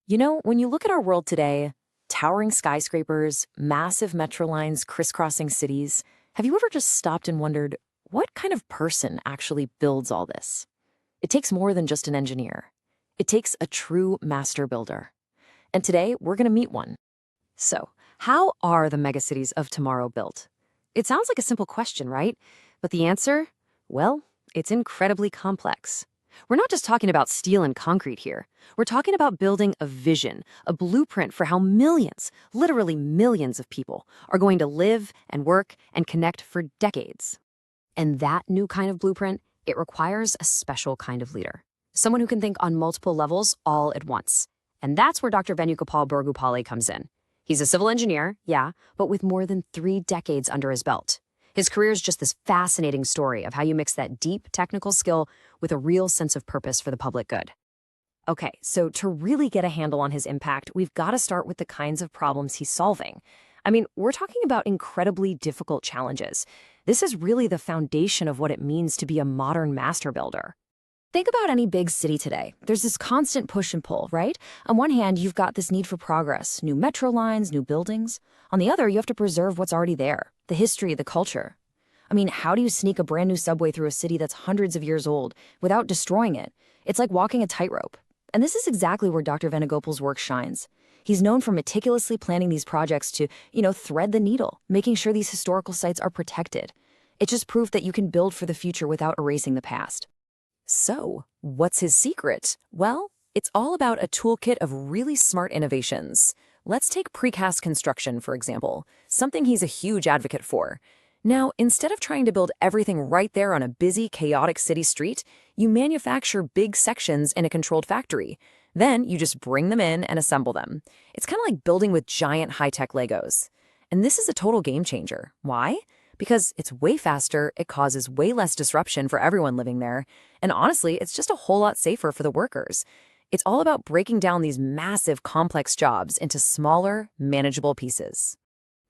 When you look at our world today, towering skyscrapers, massive metro lines crisscrossing cities, have you ever just stopped and wondered what kind of person actually builds all this? It takes more than just an engineer. It takes a true master builder. And today, we're going to meet one. So, how are the megacities of tomorrow built? It sounds like a simple question, right? But the answer? Well, it's incredibly complex. We're not just talking about steel and concrete here. We're talking about building a vision, a blueprint for how millions, literally millions of people are going to live and work and connect for decades. And that new kind of blueprint, it requires a special kind of leader. Someone who can think on multiple levels all at once. And that's where Dr. Venugopal comes in. He's a civil engineer, yeah, but with more than 3 decades under his belt. His career is just this fascinating story of how you mix that deep technical skill with a real sense of purpose for the public good. Okay, so to really get a handle on his impact, we've got to start with the kinds of problems he's solving. We're talking about incredibly difficult challenges. This is really the foundation of what it means to be a modern master builder. Think about any big city today. There's this constant push and pull, right? On one hand, you've got this need for progress, new metro lines, new buildings. On the other, you have to preserve what's already there, the history, the culture. How do you sneak a brand new subway through a city that's hundreds of years old without destroying it? It's like walking a tightrope. And this is exactly where Dr. Venugopal's work shines. He's known for meticulously planning these projects to, thread the needle, making sure these historical sites are protected. It's just proof that you can build for the future without erasing the past. So, what's his secret? Well, it's all about a toolkit of really smart innovations. Let's take precast construction, for example, something he's a huge advocate for. Now, instead of trying to build everything right there on a busy, chaotic city street, you manufacture big sections in a controlled factory. Then you just bring them in and assemble them. It's kind of like building with giant high-tech Legos. And this is a total game changer. Why? Because it's way faster, it causes way less disruption for everyone living there, and honestly, it's just a whole lot safer for the workers. It's all about breaking down these massive, complex jobs into smaller, manageable pieces.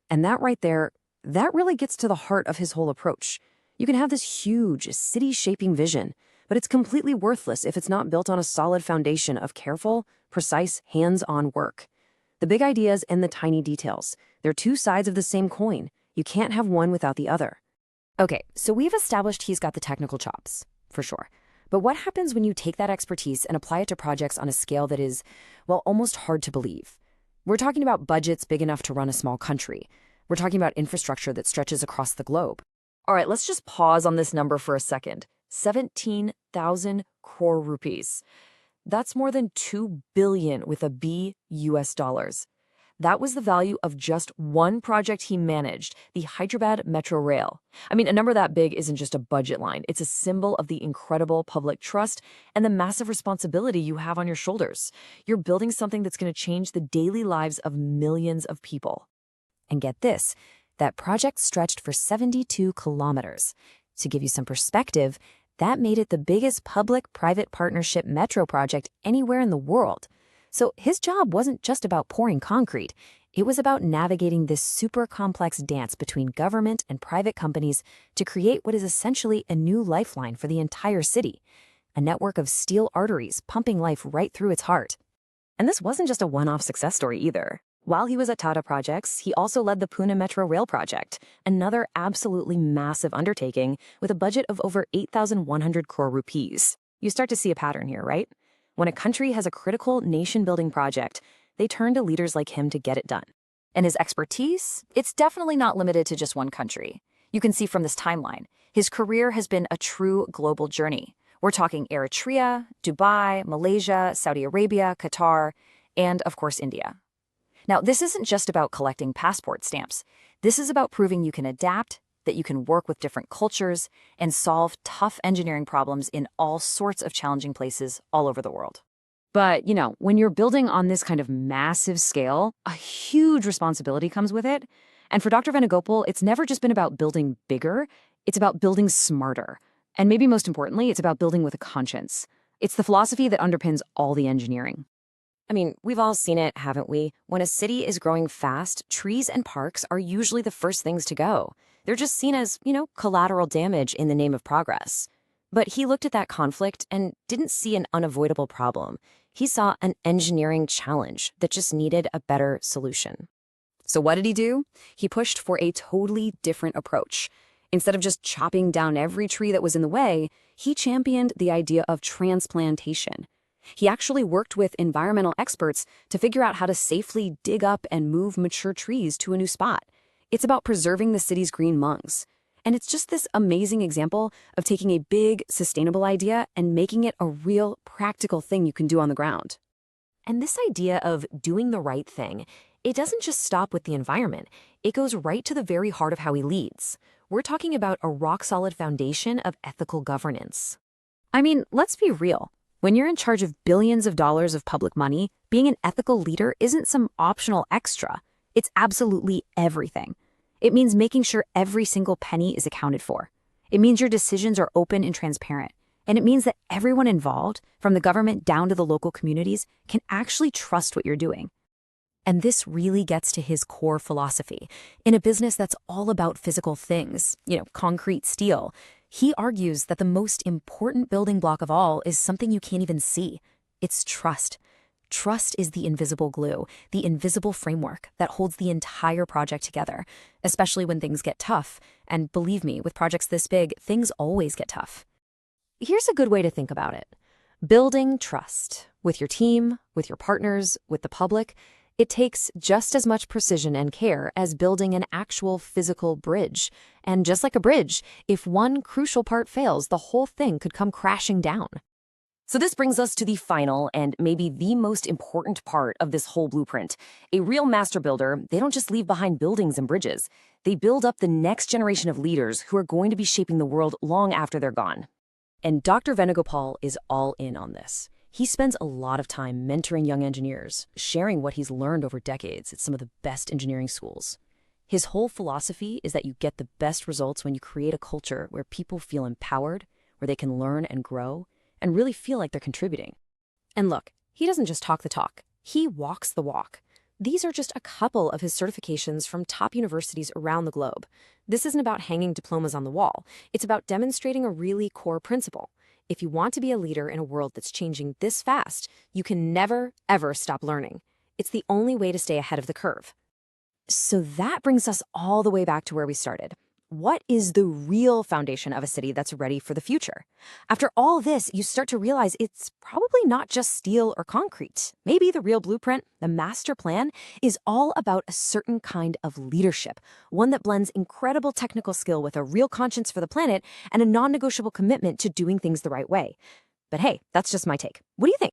And that right there, that really gets to the heart of his whole approach. You can have this huge, city-shaping vision, but it's completely worthless if it's not built on a solid foundation of careful, precise, hands-on work. The big ideas and the tiny details, they're two sides of the same coin. You can't have one without the other. Okay, so we've established he's got the technical chops, for sure. But what happens when you take that expertise and apply it to projects on a scale that is, well, almost hard to believe? We're talking about budgets big enough to run a small country. We're talking about infrastructure that stretches across the globe. All right, let's just pause on this number for a second. 17,000 crore rupees. That's more than 2 billion with a B US dollars. That was the value of just one project he managed, the Hyderabad Metro Rail. A number that big isn't just a budget line. It's a symbol of the incredible public trust and the massive responsibility you have on your shoulders. You're building something that's going to change the daily lives of millions of people. And get this, that project stretched for 72 kilometers. To give you some perspective, that made it the biggest public-private partnership metro project anywhere in the world. So his job wasn't just about pouring concrete. It was about navigating this super complex dance between government and private companies to create what is essentially a new lifeline for the entire city, a network of steel arteries pumping life right through its heart. And this wasn't just a one-off success story either. While he was at Tata Projects, he also led the Pune Metro Rail project, another absolutely massive undertaking with a budget of over 8,100 crore rupees. You start to see a pattern here, right? When a country has a critical nation-building project, they turn to leaders like him to get it done. And his expertise? It's definitely not limited to just one country. You can see from this timeline, his career has been a true global journey. We're talking Eritrea, Dubai, Malaysia, Saudi Arabia, Qatar, and of course India. Now, this isn't just about collecting passport stamps. This is about proving you can adapt, that you can work with different cultures, and solve tough engineering problems in all sorts of challenging places all over the world. But, when you're building on this kind of massive scale, a huge responsibility comes with it. And for Dr. Venugopal, it's never just been about building bigger, it's about building smarter. And maybe most importantly, it's about building with a conscience. It's the philosophy that underpins all the engineering. We've all seen it, haven't we? When a city is growing fast, trees and parks are usually the first things to go. They're just seen as, collateral damage in the name of progress. But he looked at that conflict and didn't see an unavoidable problem. He saw an engineering challenge that just needed a better solution. So what did he do? He pushed for a totally different approach. Instead of just chopping down every tree that was in the way, he championed the idea of transplantation. He actually worked with environmental experts to figure out how to safely dig up and move mature trees to a new spot. It's about preserving the city's green mungs. And it's just this amazing example of taking a big, sustainable idea and making it a real, practical thing you can do on the ground. And this idea of doing the right thing, it doesn't just stop with the environment. It goes right to the very heart of how he leads. We're talking about a rock-solid foundation of ethical governance. I mean, let's be real. When you're in charge of billions of dollars of public money, being an ethical leader isn't some optional extra. It's absolutely everything. It means making sure every single penny is accounted for. It means your decisions are open and transparent. And it means that everyone involved, from the government down to the local communities, can actually trust what you're doing. And this really gets to his core philosophy. In a business that's all about physical things, concrete, steel, he argues that the most important building block of all is something you can't even see. It's trust. Trust is the invisible glue, the invisible framework that holds the entire project together, especially when things get tough. And believe me, with projects this big, things always get tough. Here's a good way to think about it. Building trust with your team, with your partners, with the public, it takes just as much precision and care as building an actual physical bridge. And just like a bridge, if one crucial part fails, the whole thing could come crashing down. So this brings us to the final and maybe the most important part of this whole blueprint. A real master builder, they don't just leave behind buildings and bridges. They build up the next generation of leaders who are going to be shaping the world long after they're gone. And Dr. Venugopal is all in on this. He spends a lot of time mentoring young engineers, sharing what he's learned over decades at some of the best engineering schools. His whole philosophy is that you get the best results when you create a culture where people feel empowered, where they can learn and grow, and really feel like they're contributing. And look, he doesn't just talk the talk, he walks the walk. These are just a couple of his certifications from top universities around the globe. This isn't about hanging diplomas on the wall. It's about demonstrating a really core principle. If you want to be a leader in a world that's changing this fast, you can never, ever stop learning. It's the only way to stay ahead of the curve. So that brings us all the way back to where we started. What is the real foundation of a city that's ready for the future? After all this, you start to realize it's probably not just steel or concrete. Maybe the real blueprint, the master plan, is all about a certain kind of leadership, one that blends incredible technical skill with a real conscience for the planet and a non-negotiable commitment to doing things the right way. But hey, that's just my take. What do you think?